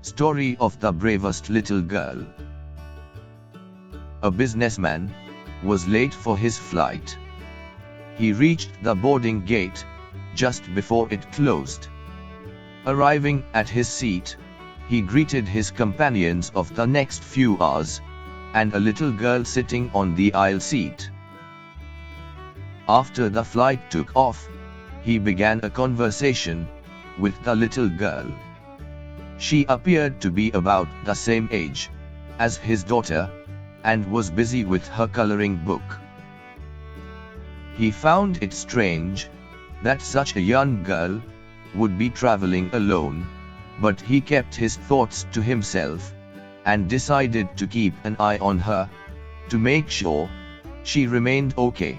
Story of the Bravest Little Girl. A businessman was late for his flight. He reached the boarding gate just before it closed. Arriving at his seat, he greeted his companions of the next few hours, and a little girl sitting on the aisle seat. After the flight took off, he began a conversation with the little girl. She appeared to be about the same age as his daughter, and was busy with her coloring book. He found it strange that such a young girl would be traveling alone, but he kept his thoughts to himself, and decided to keep an eye on her, to make sure she remained okay.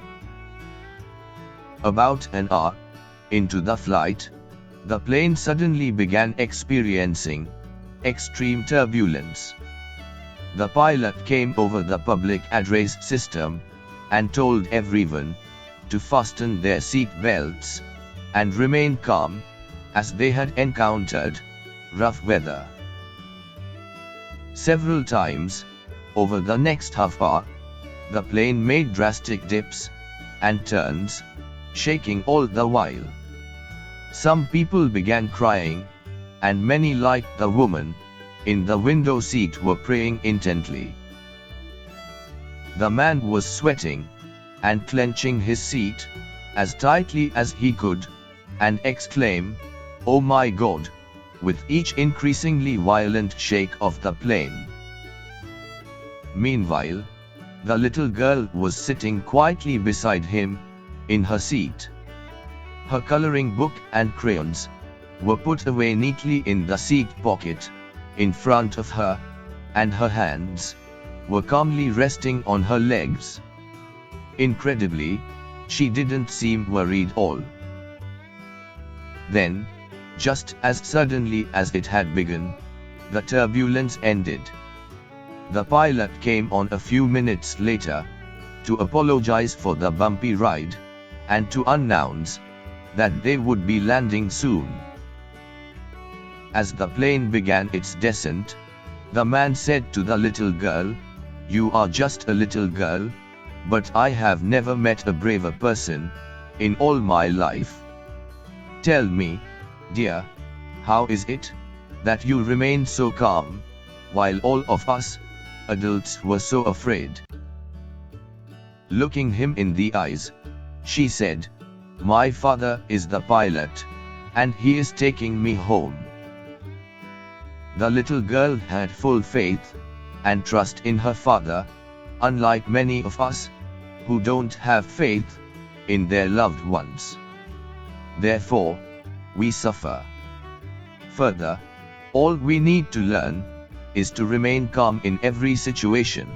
About an hour into the flight, the plane suddenly began experiencing extreme turbulence. The pilot came over the public address system and told everyone to fasten their seat belts and remain calm, as they had encountered rough weather. Several times over the next half hour, the plane made drastic dips and turns, shaking all the while. Some people began crying, and many, like the woman in the window seat, were praying intently. The man was sweating and clenching his seat as tightly as he could, and exclaimed, "Oh my God," with each increasingly violent shake of the plane. Meanwhile, the little girl was sitting quietly beside him in her seat. Her coloring book and crayons were put away neatly in the seat pocket in front of her, and her hands were calmly resting on her legs. Incredibly, she didn't seem worried at all. Then, just as suddenly as it had begun, the turbulence ended. The pilot came on a few minutes later to apologize for the bumpy ride, and to announce that they would be landing soon. As the plane began its descent, the man said to the little girl, "You are just a little girl, but I have never met a braver person in all my life. Tell me, dear, how is it that you remained so calm, while all of us adults were so afraid?" Looking him in the eyes, she said, "My father is the pilot, and he is taking me home." The little girl had full faith and trust in her father, unlike many of us who don't have faith in their loved ones. Therefore, we suffer. Further, all we need to learn is to remain calm in every situation.